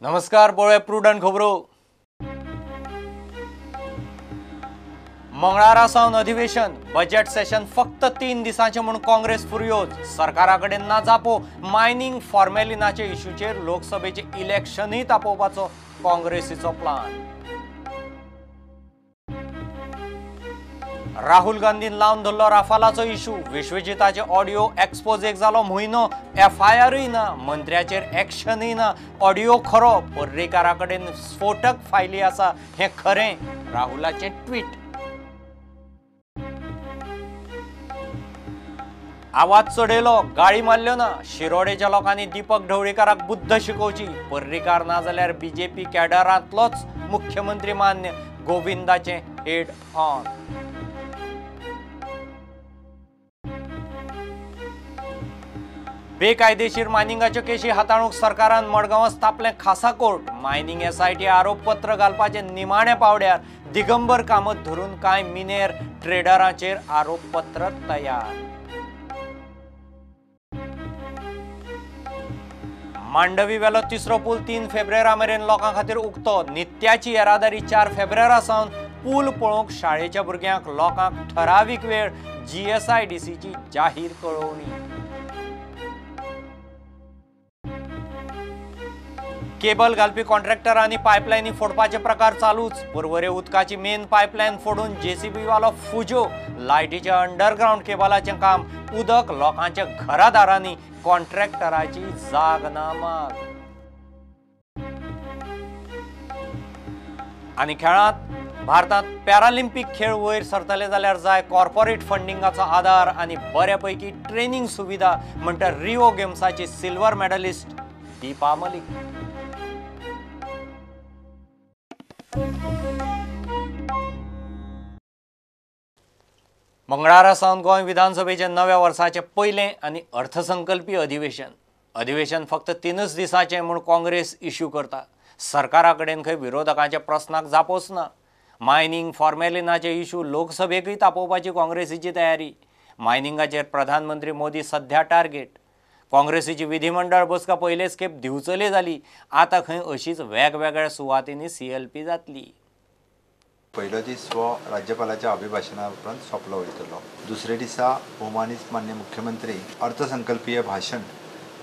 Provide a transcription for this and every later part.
नमस्कार, पळोवया प्रुडंट खबरो। मंगळारा सावन अधिवेशन, बजेट सेशन फक्त 3 दिसांचे म्हणून काँग्रेस फुर्योज। सरकाराकडेन ना जापो मायनिंग फॉर्मेलिनाचे इश्यूचेर लोकसभेचे इलेक्शनय तापोवपाचो काँग्रेसीचो प्लान। राहुल गांधीन लावन धरलो राफालाचो इश्यू, विश्वजिताचे ऑडियो एक्सपोजेक जालो म्हयनो, FIRय ना, मंत्र्याचेर एक्शनय ना। ऑडियो खरो, पर्रीकाराकडेन स्फोटक फायली आसा हे खरें, राहुलाचे ट्वीट। आवाज चढयलो, गाळी मारल्यो ना, शिरोडेच्या लोकांनी दीपक ढवळीकाराक बुद्ध शिकोवची। पर्रीकार ना जाल्यार BJP कॅडरांतलोच मुख्यमंत्री मान्य, गोविंदाचे हेड ऑन। बेकायदेशीर मायनिंगाच्यो केशी हाताळूंक सरकारान मडगांवां स्थापलें खासा कोर्ट। मायनिंग SIT आरोपपत्र घालपाचे निमाणे पावड्यार, दिगंबर कामत धरून कांय मिनेर ट्रेडरांचेर आरोपपत्र तयार। मांडवी वेलो तिसरो पूल 3 फेब्रुवारा मेरेन लोकां खातीर उक्तो। नित्याची येरादारी 4 फेब्रुवारा सावन पूल पळोवंक शाळेच्या भुरग्यांक लोकांक ठरावीक वेळ, GSIDCची जाहीर कळवणी। केबल घालपी कॉन्ट्रॅक्टरांनी पायपलायनी फोडपाचे प्रकार चालूच। पर्वरे उदकाची मेन पायपलायन फोडून JCB वालो फुजो। लायटीच्या अंडरग्राउंड केबलाचें काम, उदक लोकांच्या घरादारांनी, कॉन्ट्रॅक्टराची जाग ना माग। आनी खेळांत, भारतांत पॅरालिंपीक खेळ वयर सरतले जाल्यार जाय कॉर्पोरेट फंडिंगाचो आदार आनी बऱ्यापैकी ट्रेनिंग सुविधा, म्हणटा रिओ गेम्साची सिल्वर मेडलिस्ट दीपा मलिक। मंगळारा सावन गोंय विधानसभेचे नव्या वर्साचे पयलें आनी अर्थसंकल्पीय अधिवेशन फक्त 3च दिसांचें म्हूण काँग्रेस इश्यू करता। सरकारा कडेन खंय विरोधकांच्या प्रस्नाक जापोच ना। मायनिंग फॉर्मेलिनाचे इश्यू लोकसभेकय तापोवपाची काँग्रेसीची तयारी। मायनिंगाचेर प्रधानमंत्री मोदी सध्या टार्गेट। काँग्रेसीची विधिमंडळ बसका पयलेच खेप दिवचली जाली, आतां खंय अशीच वेगवेगळ्या सुवातींनी CLP जातली। पयलो दीस हो राज्यपालाच्या अभिभाशणा उपरांत सोंपलो वयतलो। दुसरे दिसा भोवमानीत मान्य मुख्यमंत्री अर्थसंकल्पीय भाशण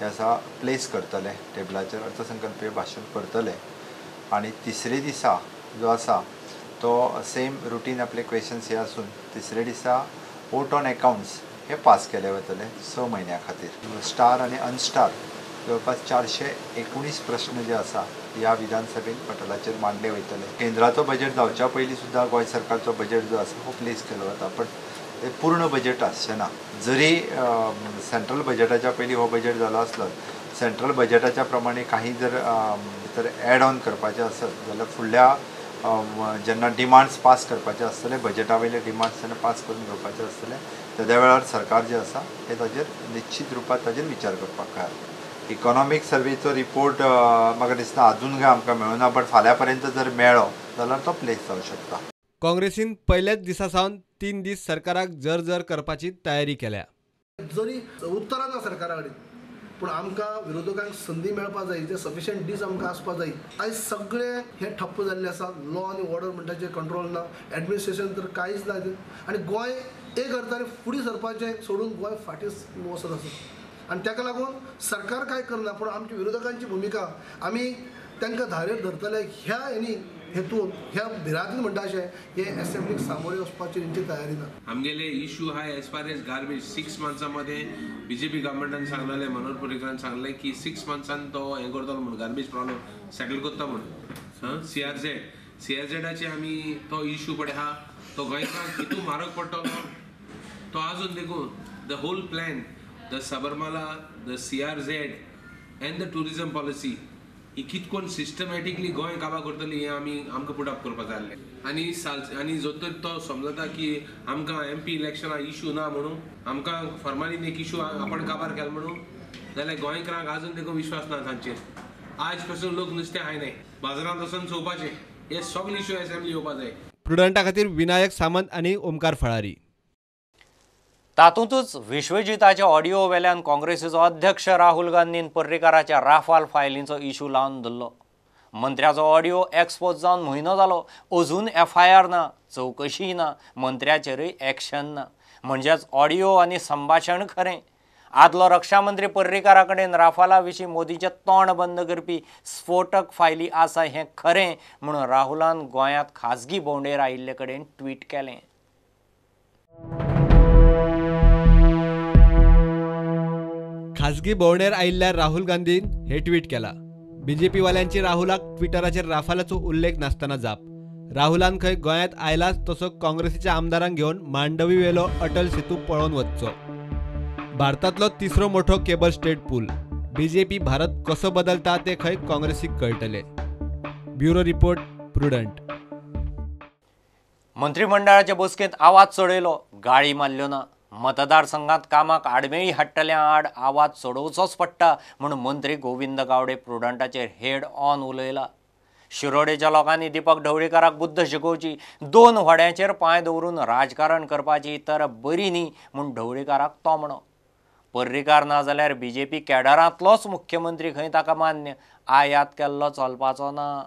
हे आसा प्लेस करतले, टेबलाचेर अर्थसंकल्पीय भाशण करतले। आणि तिसरे दिसा जो आसा तो सेम रुटीन आपले क्वेश्चन्स हे आसून तिसरे दिसा वोट ऑन अकाउंट्स हे पास केले वतले 6 म्हयन्यां खातीर। स्टार आनी अनस्टार जवळपास 419 प्रश्न जे आसा ह्या विधानसभेन पटलाचेर मांडले वयतले। केंद्राचो बजेट जावच्या पयलीं सुद्दां गोंय सरकारचो बजेट जो आसा हो प्लेस केलो वता, पण ते पूर्ण बजेट आसचें ना। जरी सेंट्रल बजेटाच्या पयलीं हो बजेट जालो आसलो, सेंट्रल बजेटाच्या प्रमाणे काही जर एड ऑन करपाचें आसत जाल्यार फुडल्या जेन्ना डिमांड्स पास करपाचे आसतले, बजेटा वयले डिमांड्स जेन्ना पास करून घेवपाचे आसतले, त्या वेळार सरकार जे आसा हे ताजेर निश्चित रुपात ताजेर विचार करपाक तयार। इकॉनॉमिक सर्वेचो रिपोर्ट म्हाका दिसता अजून काय आमकां मेळूना, बट फाल्यां पर्यंत जर मेळ्ळो जाल्यार तो प्लेस जावंक शकता। काँग्रेसीन पहिल्याच दिसा सावन 3 दीस सरकाराक जर करपाची तयारी केल्या। जरी उत्तरां ना सरकारा कडेन, पूण आमकां विरोधकांक संदी मेळपाक जाय, जे सफिशियंट दीस आमकां आसपाक जाय। आयज सगळे हे ठप्प जाल्ले आसा, लॉ आनी ऑर्डर म्हणटाचे कंट्रोल ना, एडमिनिस्ट्रेशन तर कांयच ना। आनी गोंय एक अर्थान फुडें सरपाचें सोडून गोंय फाटीं वचत आसा। आनी ताका लागून सरकार काय करना, पूण आमच्या विरोधकांची भुमिका आमी तांकां धारेर धरतले ह्या हेतून ह्या भिरांतीन म्हणटा अशें हे असेंब्लीक सामोरे वचपाची तेंची तयारी ना। आमगेले इश्यू हा as far as garbage 6 मंथ्सामध्ये BJP गव्हर्नमेंटान सांगलेलें, मनोहर पर्रीकारान सांगलें की 6 मंथ्सान तो हें करतलो म्हणून, गार्बेज प्रॉब्लम सेटल करता म्हणून। CRZ आमी तो इश्यू पडे हा तो गोंयकारांक कितू म्हारग पडटलो तो आजून देखून the whole plan, the Sabarimala, the CRZ and the tourism policy ही कितकोन सिस्टमॅटिकली गोंय काबार करतली हें आमकां पुटअप करपाक जाय आसलें। आनी जो तर तो समजता की आमकां MP इलेक्शना इश्यू ना म्हणून, आमकां फॉर्मालीन एक इश्यू आपण काबार केलो म्हणून, जाल्यार गोंयकारांक आजून देखून विश्वास ना तांचेर। आज पासून लोक नुस्तें खायनाय, बाजारांत वचून चोवपाचें, हे सगळे इश्यू असेंब्ली येवपाक जाय। प्रुडंटा खातीर विनायक सामंत आनी ओमकार फळारी। तातूंतच विश्वजिताचे ऑडियो वेल्यान काँग्रेसीचो अध्यक्ष राहुल गांधीन पर्रीकाराच्या राफाल फायलींचो इश्यू लावन धरलो। मंत्र्याचो ऑडिओ एक्सपोज जावन म्हयनो जालो, अजून FIR ना, चवकशी ना, मंत्र्याचेरय एक्शन ना. म्हणजेच ऑडिओ आनी संभाशण खरें. आदलो रक्षा मंत्री पर्रीकारा कडेन राफाला विशीं मोदीचें तोंड बंद करपी स्फोटक फायली आसा हें खरें म्हणून राहुलान गोंयांत खाजगी भोंवडेर आयिल्ले कडेन ट्वीट केलें. खाजगी भोंवडेर आयिल्ल्या राहुल गांधीन हे ट्वीट केला. BJP वाल्यांची राहुलाक ट्विटराचेर राफालाचो उल्लेख नासतना जाप. राहुलान खंय गोंयांत आयलाच तसो काँग्रेसीच्या आमदारांक घेवन मांडवी वेलो अटल सेतू पळोवन वचचो. भारतांतलो तिसरो मोठो केबल स्टेट पूल. BJP भारत कसो बदलता ते खंय काँग्रेसीक कळटले. Bureau report, Prudent. मंत्रिमंडळाचे बसकेंत आवाज चडयलो, गाळी मारल्यो ना. मतदारसंघात कामाक आडमेळी हाडटल्या आड आवाज चडोवचोच पडटा म्हणून मंत्री गोविंद गावडे प्रुडंटाचेर हेड ऑन उलयला. शिरोडेच्या लोकांनी दीपक ढवळीकाराक बुद्ध शिकोवची, 2 व्हड्यांचेर पांय दवरून राजकारण करपाची तर बरी न्ही म्हूण ढवळीकाराक तोमणो. पर्रीकार ना जाल्यार BJP कॅडरांतलोच मुख्यमंत्री खंय ताका मान्य. आयात केल्लो चलपाचो ना.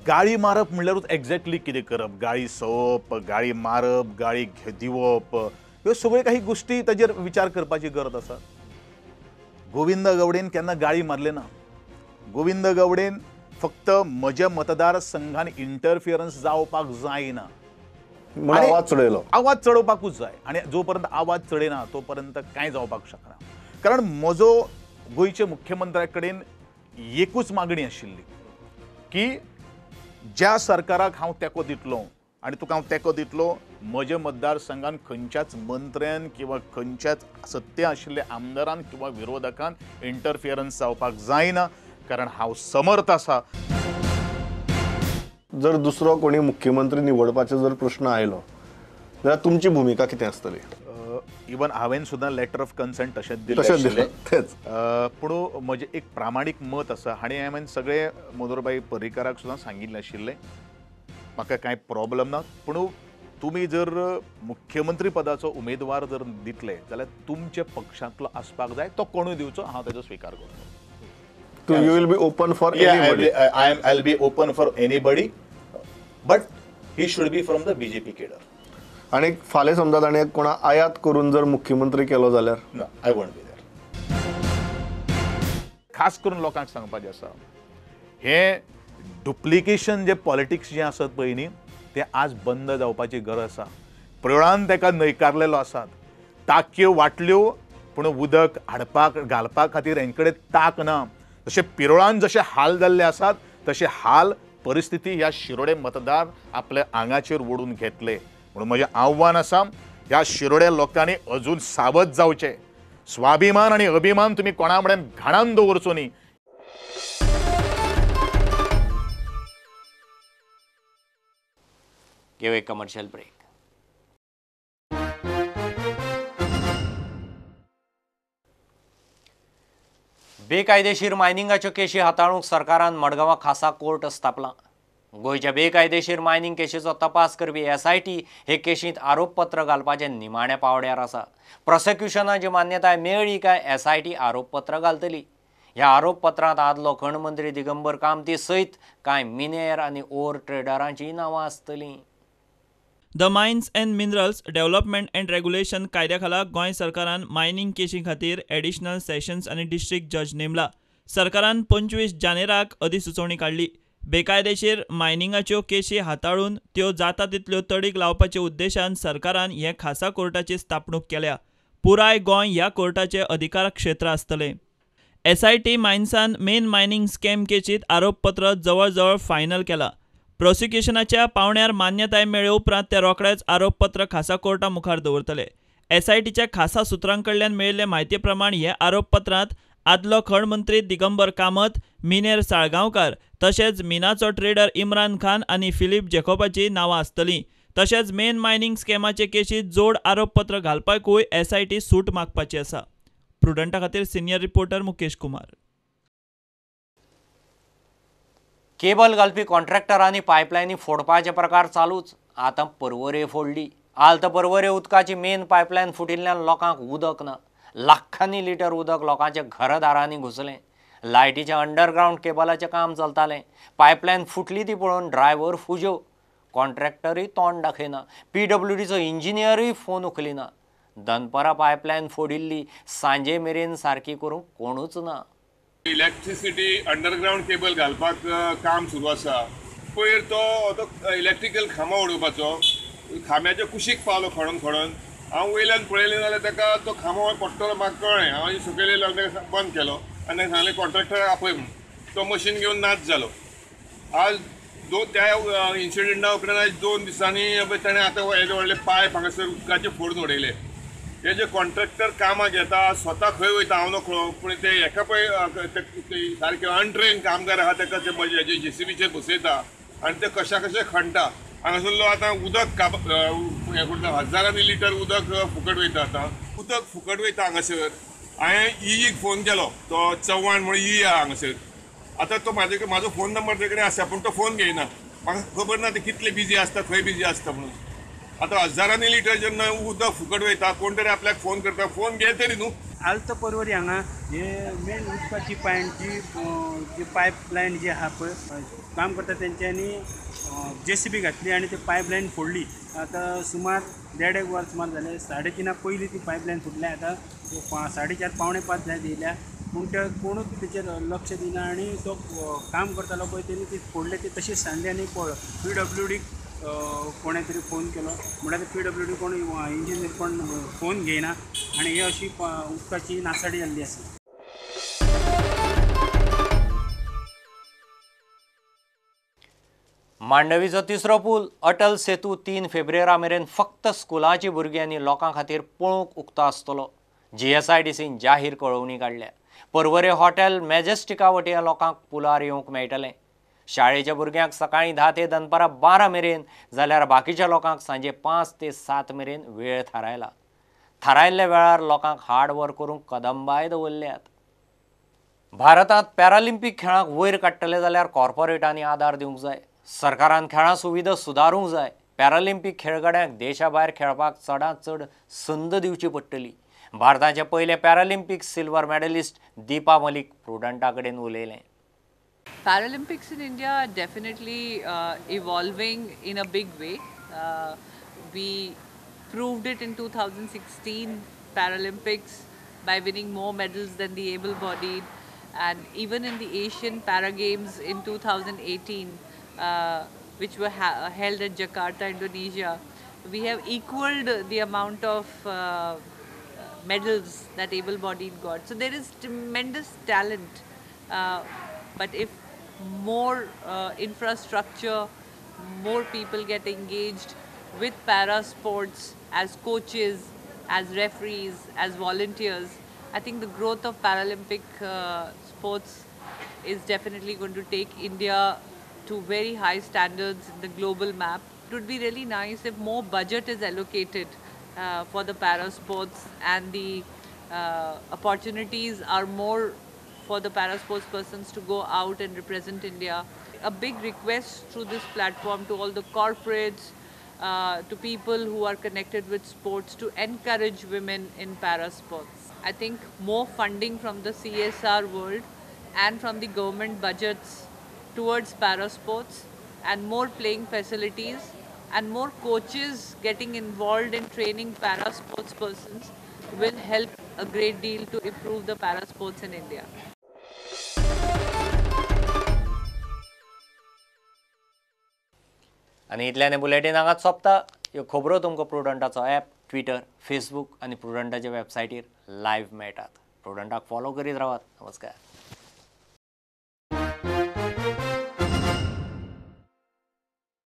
गाळी मारप म्हणल्यारूच एक्झॅक्टली कितें करप. गाळी सवप, गाळी मारप, गाळी दिवप, ह्यो सगळ्यो काही गोष्टी ताजेर विचार करपाची गरज आसा. गोविंद गावडेन केन्ना गाळी मारले ना. गोविंद गावडेन फक्त म्हज्या मतदारसंघान इंटरफियरन्स जावपाक जायना, आवाज चडयलो. आवाज चडोवपाकूच जाय. आनी जो पर्यंत आवाज चडयना तो पर्यंत कांय जावपाक शकना. कारण म्हजो गोंयचे मुख्यमंत्र्या कडेन एकूच मागणी आशिल्ली की ज्या सरकाराक हांव तेंको दितलो आनी तुका हांव तेंको दितलो, म्हज्या मतदारसंघान खंयच्याच मंत्र्यान किंवा खंयच्याच सत्य आशिल्ल्या आमदारान किंवा विरोधकान इंटरफियरन्स जावपाक जायना. कारण हांव समर्थ आसा. जर दुसरो कोणी मुख्यमंत्री निवडपाचो जर प्रश्न आयलो जाल्यार तुमची भूमिका कितें आसतली? इवन हांवें सुद्दां लेटर ऑफ कन्सेंट तशेंच तशेंच दिलें. दिलें तेच. पूण म्हजें एक प्रामाणीक मत आसा. हांवें सगळे मनोहरभाई पर्रीकाराक सुद्दां सांगिल्लें आशिल्लें म्हाका कांय प्रॉब्लम ना. पूण तुमी जर मुख्यमंत्री पदाचो उमेदवार जर दितले जाल्यार तुमच्या पक्षांतलो आसपाक जाय, तो कोणूय दिवचो, हांव ताचो स्विकार करतलो. You will be open for anybody. I'll be open for anybody, but he should be from the BJP cadre. आणि फाल्यां समजा ताणें कोणा आयात करून जर मुख्यमंत्री केलो जाल्यार? No, I won't be there. खास करून लोकांक सांगपाचें आसा, हे डुप्लिकेशन जे पॉलिटिक्स जे आसत पळय न्ही, ते आज बंद जावपाची गरज आसा. प्रौढान ताका न्हयकारलेलो आसात. टांकयो वाटल्यो पूण उदक हाडपाक घालपा खातीर हेंचे कडेन ताक ना. जशे पिरोळान जशे हाल जाल्ले आसात तशे हाल परिस्थिती ह्या शिरोडे मतदार आपल्या आंगाचेर ओडून घेतले. म्हणून म्हजें आव्हान आसा, ह्या शिरोडे लोकांनी अजून सावध जावचें. स्वाभिमान आनी अभिमान तुमी कोणा कडेन घाणान दवरचो न्ही. घेऊ एक कमर्शियल ब्रेक. बेकायदेशीर मायनिंगाच्यो केशी हाताळूंक सरकारान मडगांवां खासा कोर्ट स्थापला. गोंयच्या बेकायदेशीर मायनिंग केशीचो तपास करपी SIT हे केशींत आरोपपत्र घालपाचें निमाण्या पावड्यार आसा. प्रॉसिक्युशनाची मान्यताय मेळ्ळी काय SIT आरोपपत्र घालतली. ह्या आरोपपत्रांत आदलो खण मंत्री दिगंबर कामती सयत कांय मिनेर आनी ओर ट्रेडरांचीय नांवां आसतलीं. The mines and minerals development and regulation कायद्या खाला गोंय सरकारान मायनिंग केशी खातीर एडिशनल सेशन्स आनी डिस्ट्रिक्ट जज नेमला. सरकारान 25 जानेराक अधिसुचोवणी काडली. बेकायदेशीर मायनिंगाच्यो केशी हाताळून त्यो जाता तितल्यो तडीक लावपाच्या उद्देशान सरकारान हे खासा कोर्टाची स्थापणूक केल्या. पुराय गोंय ह्या कोर्टाचे अधिकार क्षेत्र आसतलें. SIT मायन्सान मेन मायनिंग स्कॅम केशींत आरोपपत्र जवळ जवळ फायनल केलां. प्रॉसिक्युशनाच्या पावण्यार मान्यताय मेळ्ळे उपरांत ते रोखडेच आरोपपत्र खासा कोर्टा मुखार दवरतले. SITच्या खासा सुत्रां कडल्यान मेळिल्ले म्हायती प्रमाण हे आरोपपत्रांत आदलो खण मंत्री दिगंबर कामत, मिनेर साळगांवकार तशेंच मिनाचो ट्रेडर इम्रान खान आनी फिलीप जॅकोबाची नांवां आसतलीं. तशेंच मेन मायनिंग स्कॅमाचे केशींत जोड आरोपपत्र घालपाकूय SIT सूट मागपाची आसा. प्रुडंटा खातीर senior reporter Mukesh Kumar. Cable घालपी कॉन्ट्रॅक्टरांनी पायपलायनी फोडपाचे प्रकार चालूच. आतां पर्वरे फोडली. आलत परवरे उदकाची मेन पायपलायन फुटिल्ल्यान लोकांक उदक ना. लाखांनी लिटर उदक लोकांच्या घरदारांनी घुसलें. लायटीच्या अंडरग्रावंड केबलाचें काम चलतालें. पायपलायन फुटली ती पळोवन ड्रायव्हर फुजो. कॉन्ट्रॅक्टरूय तोंड दाखयना. PWDचो इंजिनियरूय फोन उखलिना. दनपरां पायपलायन फोडिल्ली सांजे मेरेन सारकी करूंक कोणूच ना. इलेक्ट्रिसिटी अंडरग्रावंड केबल घालपाक काम सुरू आसा. पयर तो इलेक्ट्रिकल खांबो उडोवपाचो खांब्याच्या कुशीक पावलो खणून हांव वयल्यान पळयलें जाल्यार ताका तो खांबो पडटलो म्हाका कळ्ळें. हांव सकयल ताका बंद केलो आनी ताका सांगलें कॉन्ट्रॅक्टराक आपय म्हूण. तो मशीन घेवन नाच जालो. आज त्या इन्सिडंटा उपरांत आज 2 दिसांनी ताणें आतां व्हडले पायप हांगासर उदकाचे फोडून उडयले. हे जे कॉन्ट्रॅक्टर कामाक येता स्वता खंय वयता हांव नकळो पूण ते हेका पळय सारके अनट्रेन कामगार आहा ताका ते हेजे JCBचेर बसयता आनी ते कशे खणटा. हांगासरलो आतां उदक हें करता हजारांनी लिटर उदक फुकट वयता. आतां उदक फुकट वयता हांगासर. हांवें ईक फोन केलो तो चव्हाण म्हणून आहा हांगासर. आतां तो म्हाजो फोन नंबर तेकडे आसा पूण तो फोन घेयना. म्हाका खबर ना ते कितले बिजी आसता खंय बिजी आसता म्हणून. आतां हजारांनी लिटर जेन्ना उदक फुकट वयता कोण तरी आपल्याक फोन करता. फोन घे तरी न्हू. आलत परवरी हांगा हे मेन उदकाची जी पायपलायन जी आहा पळय काम करता तेंच्यांनी JCB घातली आनी ती पायपलायन फोडली. आतां सुमार 1.5 वर सुमार जाले. 3:30 पयलीं ती पायपलायन फुटल्या. आतां 4:30 पावणे 5 जाय येयल्या पूण ते कोणूच तेचेर लक्ष दिना आनी तो काम करतालो पळय तेणी ती फोडले ती तशीच सांडली. आनी PWD कोणें तरी फोन केलो म्हणल्यार PWD कोण इंजिनियर कोण फोन घेयना आनी ही अशी उदकाची नासाडी जाल्ली आसा. मांडवीचो तिसरो पूल अटल सेतू 3 फेब्रुवारा मेरेन फक्त स्कुलाची भुरगीं आनी लोकां खातीर पळोवंक उक्तो आसतलो. GSIDCन जाहीर कळोवणी काडल्या. परवरे हॉटेल मॅजेस्टिका वटेन लोकांक पुलार येवंक मेळटलें. शाळेच्या भुरग्यांक सकाळीं 10 ते दनपारां 12 मेरेन जाल्यार बाकीच्या लोकांक सांजे 5 ते 7 मेरेन वेळ थारायला. थारायल्ल्या वेळार लोकांक हार्ड वर करूंक कदंबाय दवरल्यात. भारतांत पॅरालिंपीक खेळांक वयर काडटले जाल्यार कॉर्पोरेटांनी आदार दिवंक जाय. सरकारान खेळां सुविधा सुदारूंक जाय. पॅरालिंपीक खेळगड्यांक देशा भायर खेळपाक चडांत चड संद दिवची पडटली. भारताचे पयले पॅरालिंपीक सिल्वर मेडलिस्ट दीपा मलीक प्रुडंटा कडेन उलयलें. Paralympics in India are definitely evolving in a big way. We proved it in 2016 Paralympics by winning more medals than the able-bodied, and even in the Asian Para Games in 2018, which were held at Jakarta, Indonesia, we have equaled the amount of medals that able-bodied got. So there is tremendous talent, but if more infrastructure, more people get engaged with para sports as coaches, as referees, as volunteers, I think the growth of Paralympic sports is definitely going to take India to very high standards in the global map. It would be really nice if more budget is allocated for the para sports and the opportunities are more for the para sports persons to go out and represent India. A big request through this platform to all the corporates, to people who are connected with sports, to encourage women in para sports. I think more funding from the CSR world and from the government budgets towards para sports, and more playing facilities and more coaches getting involved in training para sports persons will help a great deal to improve the para sports in India. आनी इतल्यान bulletin हांगाच सोंपता. ह्यो खबरो तुमकां प्रुडंटाचो app, Twitter, Facebook आनी प्रुडंटाच्या वेबसायटीर live मेळटात. प्रुडंटाक follow करीत रावात. नमस्कार.